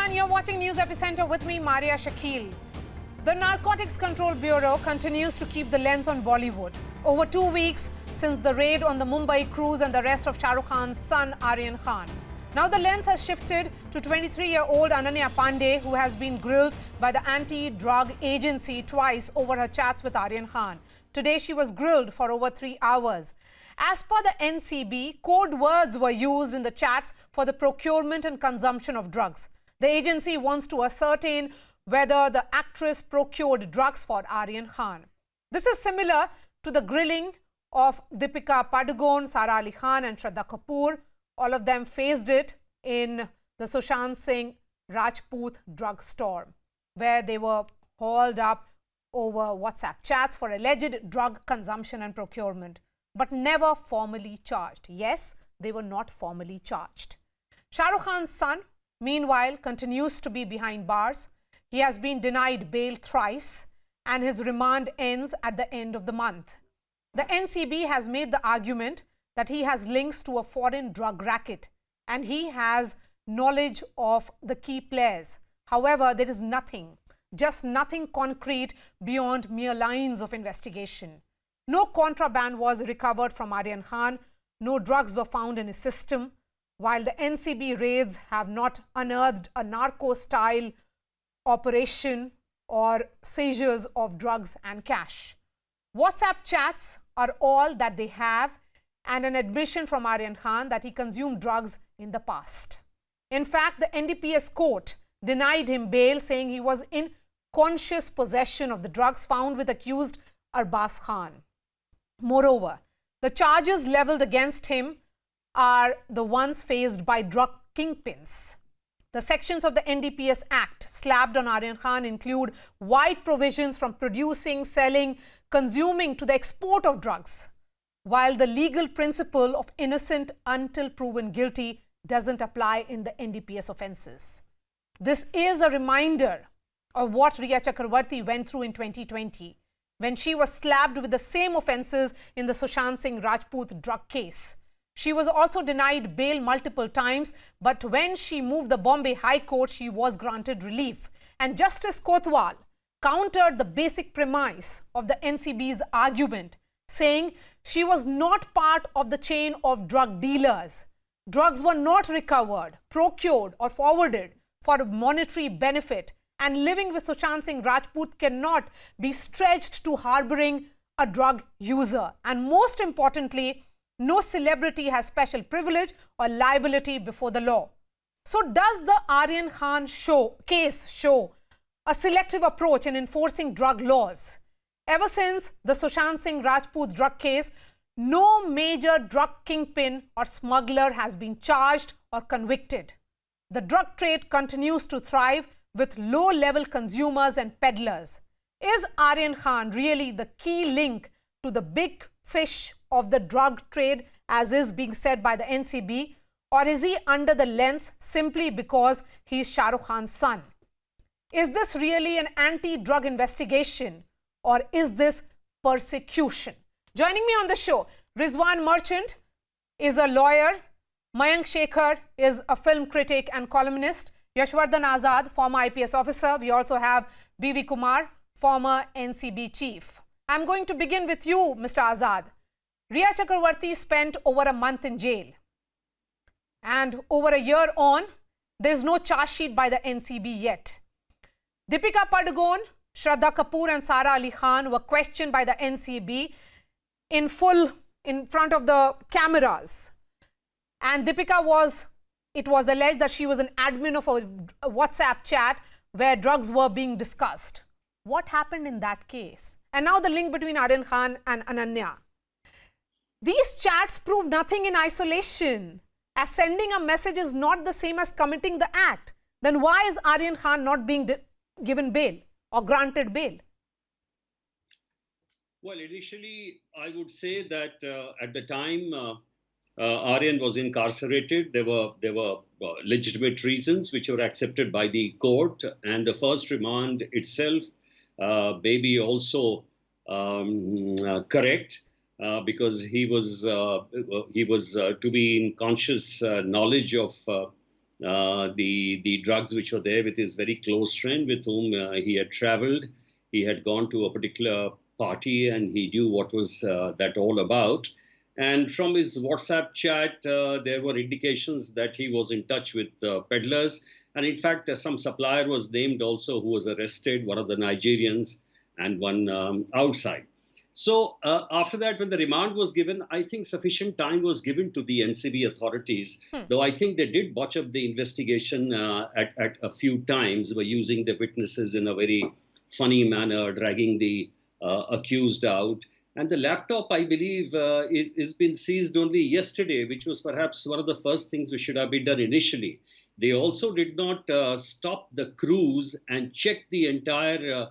everyone, you're watching News Epicenter with me, Marya Shakil. The Narcotics Control Bureau continues to keep the lens on Bollywood. Over 2 weeks since the raid on the Mumbai cruise and the arrest of Shah Rukh Khan's son, Aryan Khan. Now the lens has shifted to 23-year-old Ananya Pandey, who has been grilled by the anti-drug agency twice over her chats with Aryan Khan. Today she was grilled for over 3 hours. As per the NCB, code words were used in the chats for the procurement and consumption of drugs. The agency wants to ascertain whether the actress procured drugs for Aryan Khan. This is similar to the grilling of Deepika Padukone, Sara Ali Khan and Shraddha Kapoor. All of them faced it in the Sushant Singh Rajput drug storm, where they were hauled up over WhatsApp chats for alleged drug consumption and procurement, but never formally charged. Yes, they were not formally charged. Shah Rukh Khan's son, meanwhile, continues to be behind bars. He has been denied bail thrice and his remand ends at the end of the month. The NCB has made the argument that he has links to a foreign drug racket and he has knowledge of the key players. However, there is nothing, just nothing concrete beyond mere lines of investigation. No contraband was recovered from Aryan Khan. No drugs were found in his system, while the NCB raids have not unearthed a narco-style operation or seizures of drugs and cash. WhatsApp chats are all that they have, and an admission from Aryan Khan that he consumed drugs in the past. In fact, the NDPS court denied him bail, saying he was in conscious possession of the drugs found with accused Arbaz Khan. Moreover, the charges leveled against him are the ones faced by drug kingpins. The sections of the NDPS Act slapped on Aryan Khan include wide provisions from producing, selling, consuming to the export of drugs, while the legal principle of innocent until proven guilty doesn't apply in the NDPS offences. This is a reminder of what Riya Chakravarti went through in 2020 when she was slapped with the same offences in the Sushant Singh Rajput drug case. She was also denied bail multiple times, but when she moved the Bombay High Court, she was granted relief. And Justice Kotwal countered the basic premise of the NCB's argument, saying she was not part of the chain of drug dealers. Drugs were not recovered, procured or forwarded for monetary benefit, and living with Sushant Singh Rajput cannot be stretched to harboring a drug user. And most importantly, no celebrity has special privilege or liability before the law. So does the Aryan Khan case show a selective approach in enforcing drug laws? Ever since the Sushant Singh Rajput drug case, no major drug kingpin or smuggler has been charged or convicted. The drug trade continues to thrive with low-level consumers and peddlers. Is Aryan Khan really the key link to the big fish of the drug trade, as is being said by the NCB, or is he under the lens simply because he is Shah Rukh Khan's son? Is this really an anti-drug investigation, or is this persecution? Joining me on the show, Rizwan Merchant is a lawyer, Mayank Shekhar is a film critic and columnist, Yashwardhan Azad, former IPS officer. We also have B.V. Kumar, former NCB chief. I'm going to begin with you, Mr. Azad. Riya Chakravarti spent over a month in jail. And over a year on, there's no charge sheet by the NCB yet. Deepika Padukone, Shraddha Kapoor and Sara Ali Khan were questioned by the NCB in front of the cameras. And it was alleged that she was an admin of a WhatsApp chat where drugs were being discussed. What happened in that case? And now the link between Aryan Khan and Ananya. These chats prove nothing in isolation. As sending a message is not the same as committing the act, then why is Aryan Khan not being given bail or granted bail? Well, initially, I would say that at the time Aryan was incarcerated, there were legitimate reasons which were accepted by the court, and the first remand itself may be also correct. Because he was to be in conscious knowledge of the drugs which were there with his very close friend with whom he had traveled. He had gone to a particular party and he knew what was that all about. And from his WhatsApp chat, there were indications that he was in touch with peddlers. And in fact, some supplier was named also who was arrested, one of the Nigerians and one outside. So after that, when the remand was given, I think sufficient time was given to the NCB authorities, though I think they did botch up the investigation at a few times by using the witnesses in a very funny manner, dragging the accused out. And the laptop, I believe, is been seized only yesterday, which was perhaps one of the first things which should have been done initially. They also did not stop the cruise and check the entire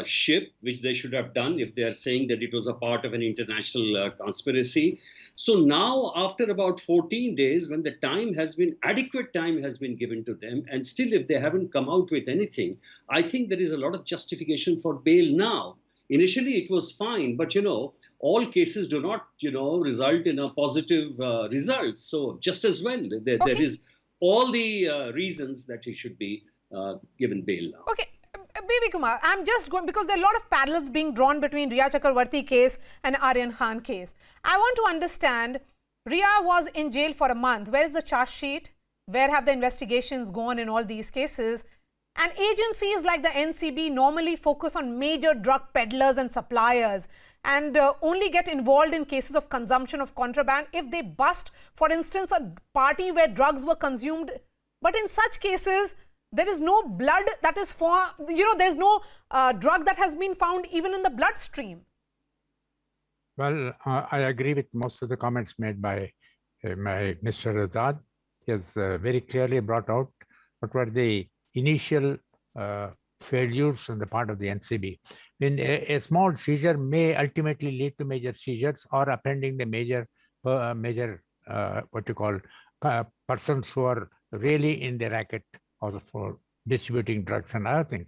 ship, which they should have done if they are saying that it was a part of an international conspiracy. So now, after about 14 days, when the time has been, adequate time has been given to them, and still if they haven't come out with anything, I think there is a lot of justification for bail now. Initially, it was fine, but all cases do not, result in a positive result. So just as well, there is all the reasons that he should be given bail now. Okay. Baby Kumar, I'm just going, because there are a lot of parallels being drawn between Riya Chakravarti case and Aryan Khan case. I want to understand, Riya was in jail for a month. Where is the charge sheet? Where have the investigations gone in all these cases? And agencies like the NCB normally focus on major drug peddlers and suppliers and only get involved in cases of consumption of contraband if they bust, for instance, a party where drugs were consumed. But in such cases, there is no blood that is there's no drug that has been found even in the bloodstream. Well, I agree with most of the comments made by Mr. Azad. He has very clearly brought out what were the initial failures on the part of the NCB. When a small seizure may ultimately lead to major seizures or appending the major persons who are really in the racket also for distributing drugs and other things.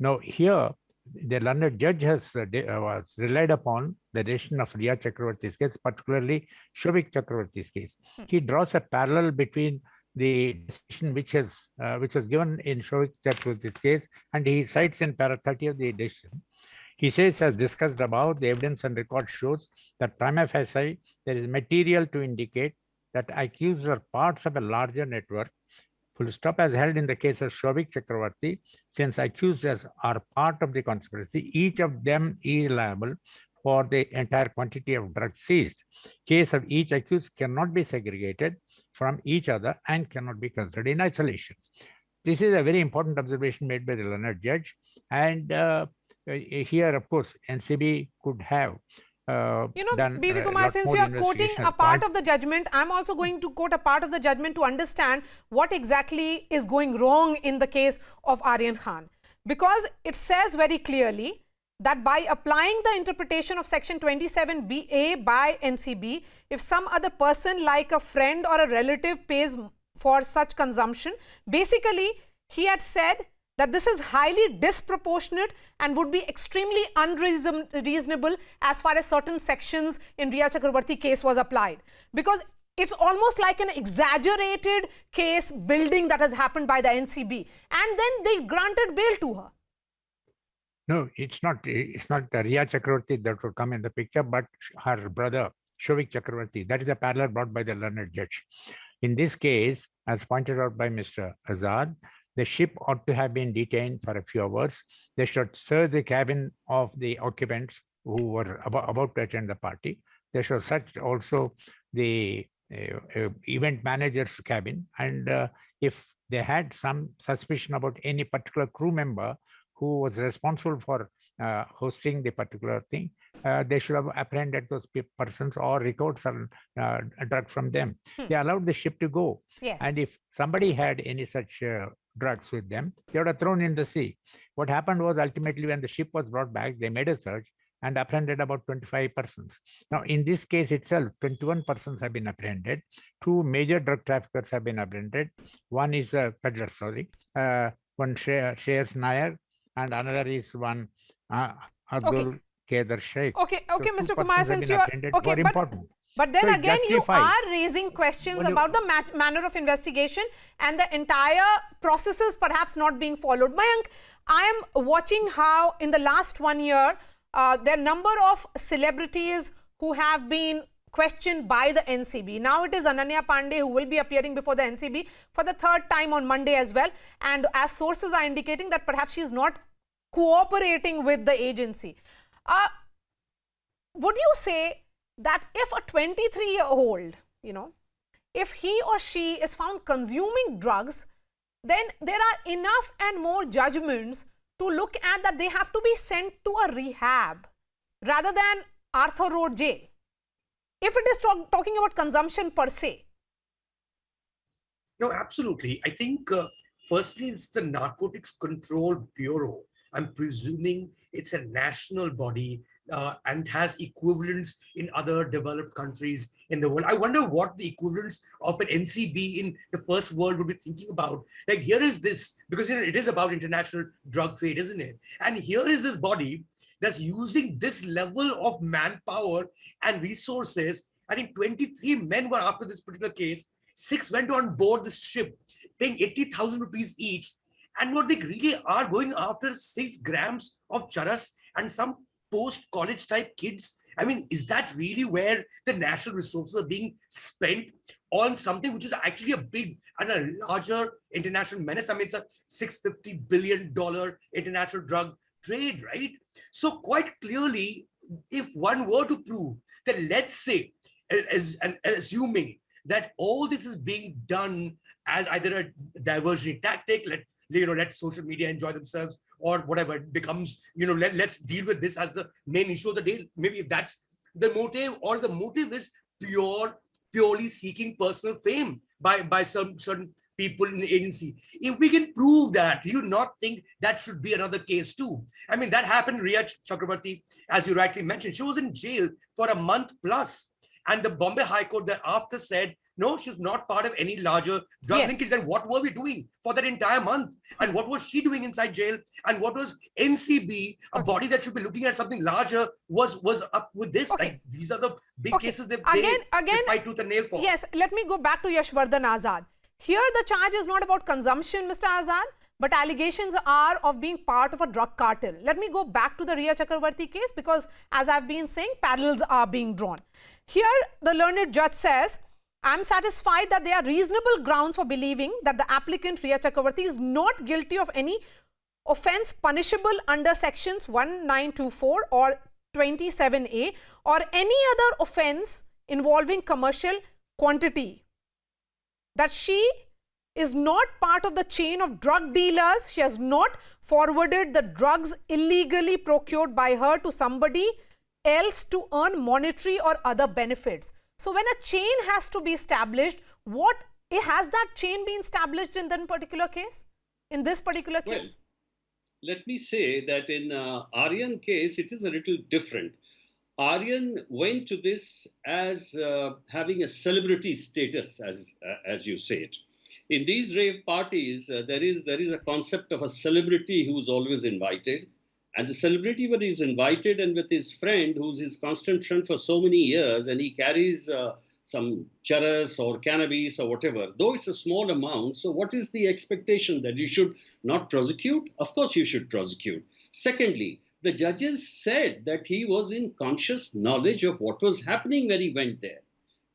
Now here, the learned judge was relied upon the decision of Riya Chakravarti's case, particularly Shobik Chakravarti's case. He draws a parallel between the decision which was given in Shobik Chakravarti's case, and he cites in para 30 of the decision. He says, as discussed above, the evidence and record shows that prima facie there is material to indicate that accused are parts of a larger network. Full stop, as held in the case of Shobik Chakravarti, since accused are part of the conspiracy, each of them is liable for the entire quantity of drugs seized. Case of each accused cannot be segregated from each other and cannot be considered in isolation. This is a very important observation made by the learned judge. And here, of course, NCB could have B.V. Kumar, since you are quoting a part of the judgment, I'm also going to quote a part of the judgment to understand what exactly is going wrong in the case of Aryan Khan. Because it says very clearly that by applying the interpretation of section 27BA by NCB, if some other person like a friend or a relative pays for such consumption, basically he had said that this is highly disproportionate and would be extremely unreasonable as far as certain sections in Riya Chakravarti case was applied. Because it's almost like an exaggerated case building that has happened by the NCB. And then they granted bail to her. No, it's not Riya Chakravarti that would come in the picture, but her brother, Shobik Chakravarti. That is a parallel brought by the learned judge. In this case, as pointed out by Mr. Azad, the ship ought to have been detained for a few hours. They should search the cabin of the occupants who were about to attend the party. They should search also the event manager's cabin. And if they had some suspicion about any particular crew member who was responsible for hosting the particular thing, they should have apprehended those persons or recovered some drug from them. They allowed the ship to go. Yes. And if somebody had any such drugs with them, they would have thrown in the sea. What happened was ultimately when the ship was brought back, they made a search and apprehended about 25 persons. Now, in this case itself, 21 persons have been apprehended. 2 major drug traffickers have been apprehended. One is a peddler, one Shares Nair, and another is one Abdul Kader Sheikh. Okay, So Mr. Kumar, since you are important. But then So it's again, you justified. are raising questions Well, about the manner of investigation and the entire processes perhaps not being followed. Mayank, I am watching how in the last 1 year, there are a number of celebrities who have been questioned by the NCB. Now it is Ananya Pandey who will be appearing before the NCB for the third time on Monday as well. And as sources are indicating that perhaps she is not cooperating with the agency. Would you say that if a 23-year-old, if he or she is found consuming drugs, then there are enough and more judgments to look at that they have to be sent to a rehab rather than Arthur Road jail? If it is talking about consumption per se. No, absolutely. I think, firstly, it's the Narcotics Control Bureau. I'm presuming it's a national body and has equivalents in other developed countries in the world. I wonder what the equivalents of an NCB in the first world would be thinking about. Like, here is this, because it is about international drug trade, isn't it? And here is this body that's using this level of manpower and resources. I think 23 men were after this particular case. 6 went on board the ship, paying 80,000 rupees each. And what they really are going after 6 grams of charas and some post-college type kids. I mean, is that really where the national resources are being spent on something which is actually a big and a larger international menace? I mean, it's a $650 billion international drug trade, right? So quite clearly, if one were to prove that, let's say, assuming that all this is being done as either a diversionary tactic, let social media enjoy themselves, or whatever it becomes, let's deal with this as the main issue of the day. Maybe if that's the motive, or the motive is purely seeking personal fame by some certain people in the agency. If we can prove that, do you not think that should be another case too? I mean, that happened. Riya Chakrabarti, as you rightly mentioned, she was in jail for a month plus. And the Bombay High Court thereafter said, no, she's not part of any larger drug linkage. Then what were we doing for that entire month? And what was she doing inside jail? And what was NCB, a body that should be looking at something larger, was up with this? Like, these are the big cases they fight tooth and nail for. Yes, let me go back to Yashvardhan Azad. Here the charge is not about consumption, Mr. Azad, but allegations are of being part of a drug cartel. Let me go back to the Riya Chakrabarti case, because as I've been saying, parallels are being drawn. Here the learned judge says, I'm satisfied that there are reasonable grounds for believing that the applicant Riya Chakrabarti is not guilty of any offence punishable under sections 1924 or 27A or any other offence involving commercial quantity. That she is not part of the chain of drug dealers. She has not forwarded the drugs illegally procured by her to somebody else to earn monetary or other benefits. So when a chain has to be established, has that chain been established in that particular case? In this particular case? Well, let me say that in Aryan case, it is a little different. Aryan went to this as having a celebrity status, as you say it. In these rave parties, there is a concept of a celebrity who is always invited. And the celebrity, when he's invited and with his friend, who's his constant friend for so many years, and he carries some charas or cannabis or whatever, though it's a small amount, so what is the expectation? That you should not prosecute? Of course you should prosecute. Secondly, the judges said that he was in conscious knowledge of what was happening when he went there.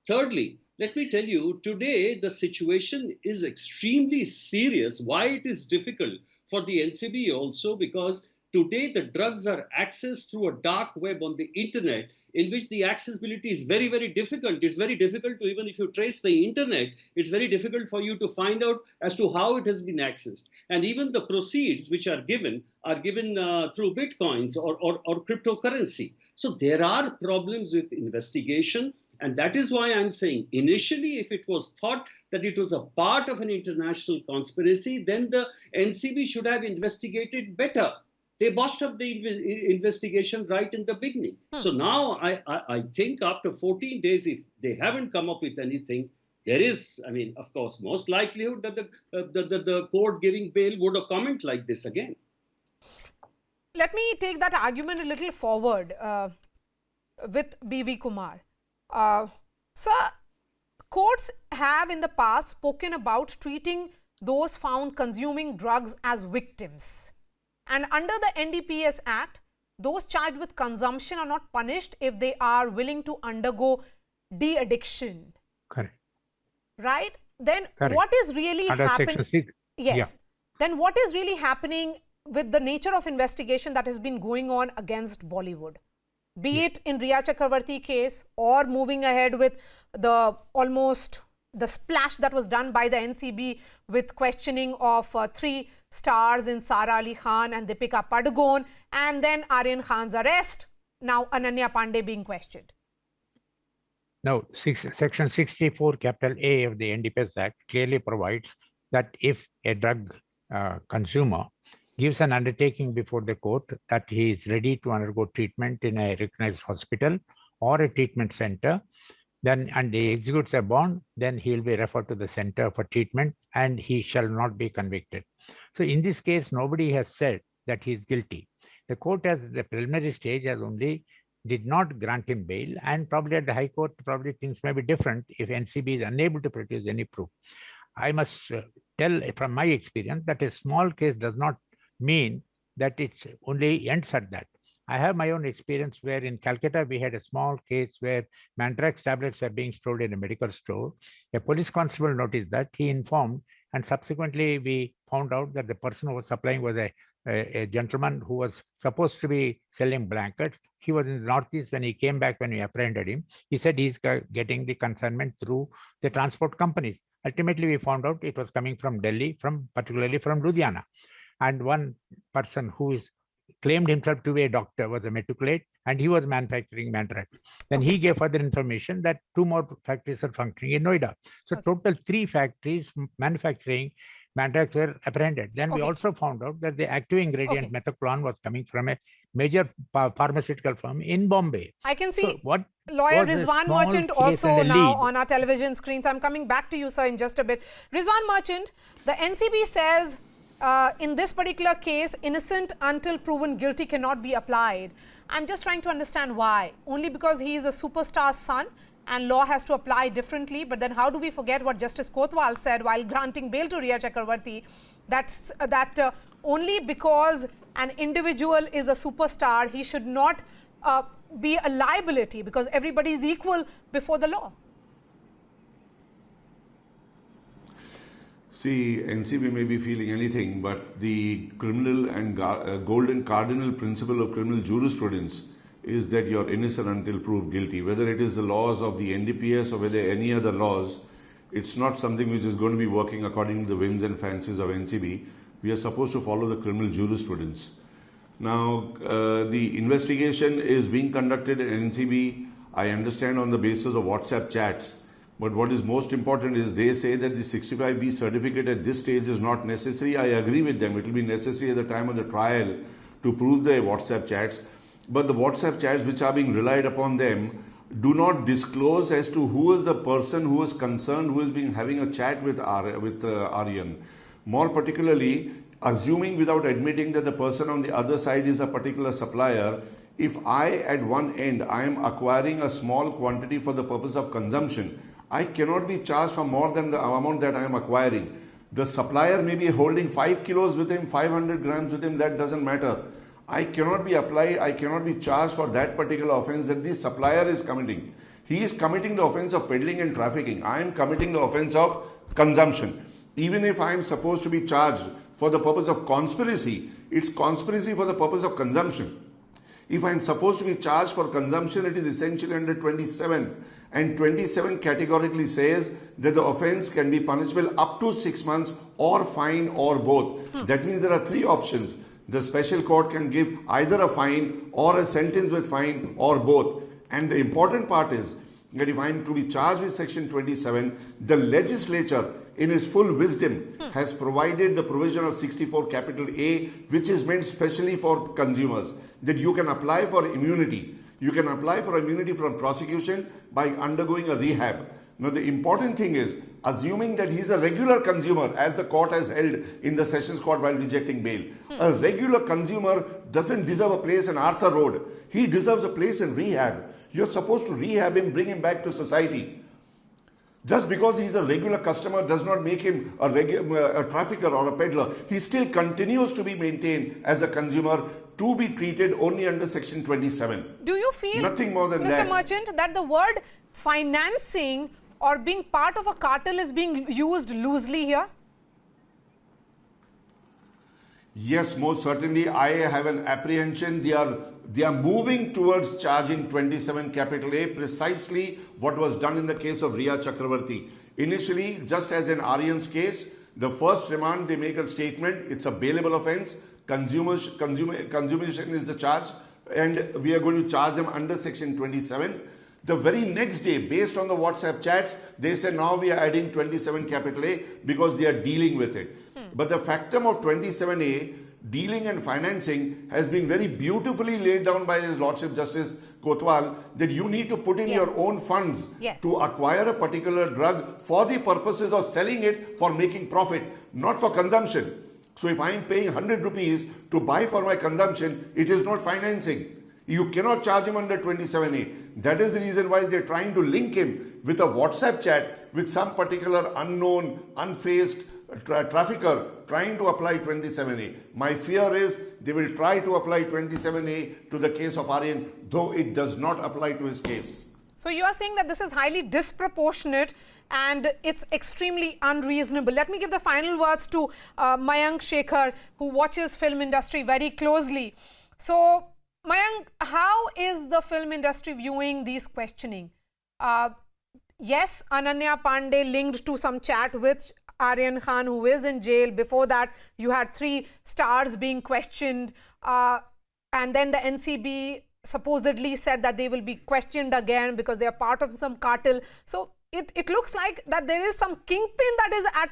Thirdly, let me tell you, today the situation is extremely serious. Why it is difficult for the NCB also, because today the drugs are accessed through a dark web on the internet, in which the accessibility is very, very difficult. It's very difficult to, even if you trace the internet, it's very difficult for you to find out as to how it has been accessed. And even the proceeds which are given through bitcoins or cryptocurrency. So there are problems with investigation. And that is why I'm saying, initially, if it was thought that it was a part of an international conspiracy, then the NCB should have investigated better. They botched up the investigation right in the beginning. So now I think after 14 days, if they haven't come up with anything, there is, I mean, of course, most likelihood that the court giving bail would have comment like this again. Let me take that argument a little forward with B.V. Kumar. Sir, courts have in the past spoken about treating those found consuming drugs as victims. And under the NDPS Act, those charged with consumption are not punished if they are willing to undergo de-addiction. Correct. Right? Then Correct. what is really Under happening? Section 6. Yes. Yeah. Then what is really happening with the nature of investigation that has been going on against Bollywood? Be it in Riya Chakravarti case or moving ahead with the splash that was done by the NCB with questioning of 3 stars in Sara Ali Khan and Deepika Padukone, and then Aryan Khan's arrest, now Ananya Pandey being questioned. Now, Section 64, capital A of the NDPS Act clearly provides that if a drug consumer gives an undertaking before the court that he is ready to undergo treatment in a recognized hospital or a treatment center, then and he executes a bond, then he will be referred to the center for treatment and he shall not be convicted. So in this case, nobody has said that he is guilty. The court at the preliminary stage has only did not grant him bail, and probably at the High Court, probably things may be different if NCB is unable to produce any proof. I must tell from my experience that a small case does not mean that it only ends at that. I have my own experience where in Calcutta, we had a small case where Mandrax tablets were being sold in a medical store. A police constable noticed that, he informed, and subsequently we found out that the person who was supplying was a gentleman who was supposed to be selling blankets. He was in the Northeast. When he came back, when we apprehended him, he said he's getting the consignment through the transport companies. Ultimately, we found out it was coming from Delhi, particularly from Ludhiana. And one person who claimed himself to be a doctor was a meticulate, and he was manufacturing Mandrax. Then he gave further information that 2 more factories are functioning in Noida. So total 3 factories manufacturing Mandrax were apprehended. Then we also found out that the active ingredient methoclone was coming from a major pharmaceutical firm in Bombay. I can see so what lawyer Rizwan Merchant also now on our television screens. I'm coming back to you, sir, in just a bit. Rizwan Merchant, the NCB says in this particular case, innocent until proven guilty cannot be applied. I'm just trying to understand why. Only because he is a superstar's son and law has to apply differently. But then how do we forget what Justice Kotwal said while granting bail to Riya Chakravarti, that only because an individual is a superstar, he should not be a liability because everybody is equal before the law. See, NCB may be feeling anything, but the criminal and golden cardinal principle of criminal jurisprudence is that you're innocent until proved guilty. Whether it is the laws of the NDPS or whether any other laws, it's not something which is going to be working according to the whims and fancies of NCB. We are supposed to follow the criminal jurisprudence. Now, the investigation is being conducted at NCB, I understand, on the basis of WhatsApp chats. But what is most important is they say that the 65B certificate at this stage is not necessary. I agree with them. It will be necessary at the time of the trial to prove the WhatsApp chats. But the WhatsApp chats which are being relied upon them do not disclose as to who is the person who is concerned, who has been having a chat with Aryan. More particularly, assuming without admitting that the person on the other side is a particular supplier, if I at one end I am acquiring a small quantity for the purpose of consumption, I cannot be charged for more than the amount that I am acquiring. The supplier may be holding 5 kilos with him, 500 grams with him, that doesn't matter. I cannot be charged for that particular offense that the supplier is committing. He is committing the offense of peddling and trafficking. I am committing the offense of consumption. Even if I am supposed to be charged for the purpose of conspiracy, it's conspiracy for the purpose of consumption. If I am supposed to be charged for consumption, it is essentially under 27. And 27 categorically says that the offense can be punishable up to 6 months or fine or both. That means there are 3 options. The special court can give either a fine or a sentence with fine or both. And the important part is that if I am to be charged with section 27, the legislature in its full wisdom has provided the provision of 64 capital A, which is meant specially for consumers, that you can apply for immunity. You can apply for immunity from prosecution by undergoing a rehab. Now, the important thing is, assuming that he's a regular consumer, as the court has held in the Sessions Court while rejecting bail, a regular consumer doesn't deserve a place in Arthur Road. He deserves a place in rehab. You're supposed to rehab him, bring him back to society. Just because he's a regular customer does not make him a trafficker or a peddler. He still continues to be maintained as a consumer to be treated only under Section 27. Do you feel, nothing more than Mr. that, Merchant, that the word financing or being part of a cartel is being used loosely here? Yes, most certainly. I have an apprehension. They are moving towards charging 27 capital A, precisely what was done in the case of Riya Chakravarti. Initially, just as in Aryan's case, the first remand, they make a statement, it's a bailable offence, consummation is the charge, and we are going to charge them under Section 27. The very next day, based on the WhatsApp chats, they say now we are adding 27 capital A because they are dealing with it. But the factum of 27A, dealing and financing, has been very beautifully laid down by His Lordship Justice Kotwal, that you need to put in your own funds to acquire a particular drug for the purposes of selling it for making profit, not for consumption. So if I am paying 100 rupees to buy for my consumption, it is not financing. You cannot charge him under 27A. That is the reason why they're trying to link him with a WhatsApp chat with some particular unknown, unfaced trafficker trying to apply 27A. My fear is they will try to apply 27A to the case of Aryan, though it does not apply to his case. So you are saying that this is highly disproportionate and it's extremely unreasonable. Let me give the final words to Mayank Shekhar, who watches film industry very closely. So Mayank, how is the film industry viewing these questioning? Yes, Ananya Pandey linked to some chat with Aryan Khan, who is in jail. Before that, you had 3 stars being questioned. And then the NCB supposedly said that they will be questioned again because they are part of some cartel. So it looks like that there is some kingpin that is at,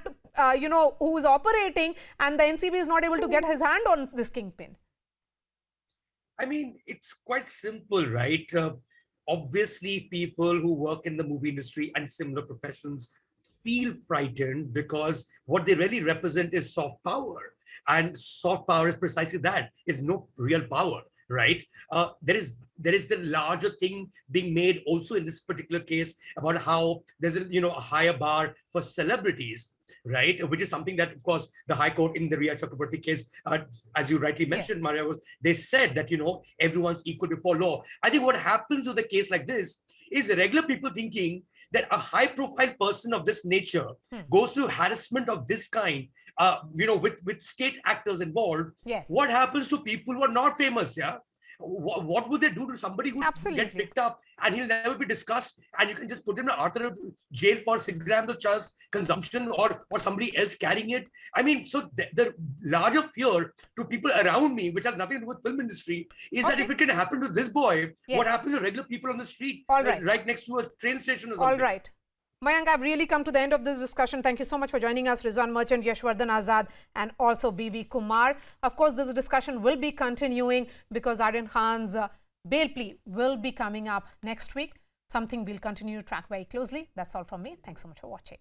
who is operating, and the NCB is not able to get his hand on this kingpin. I mean, it's quite simple, right? Obviously, people who work in the movie industry and similar professions feel frightened because what they really represent is soft power. And soft power is precisely that, is no real power, right? There is the larger thing being made also in this particular case about how there's a higher bar for celebrities, right? Which is something that, of course, the High Court in the Riya Chakravarti case, as you rightly mentioned, Marya, they said that, everyone's equal before law. I think what happens with a case like this is regular people thinking that a high-profile person of this nature goes through harassment of this kind, with state actors involved. Yes. What happens to people who are not famous? Yeah. What would they do to somebody who get picked up and he'll never be discussed, and you can just put him in jail for 6 grams of charas consumption or somebody else carrying it? I mean, so the larger fear to people around me, which has nothing to do with film industry, is that if it can happen to this boy, what happened to regular people on the street, right next to a train station or something? All right. Mayank, I've really come to the end of this discussion. Thank you so much for joining us, Rizwan Merchant, Yashwardhan Azad, and also BV Kumar. Of course, this discussion will be continuing because Aryan Khan's bail plea will be coming up next week. Something we'll continue to track very closely. That's all from me. Thanks so much for watching.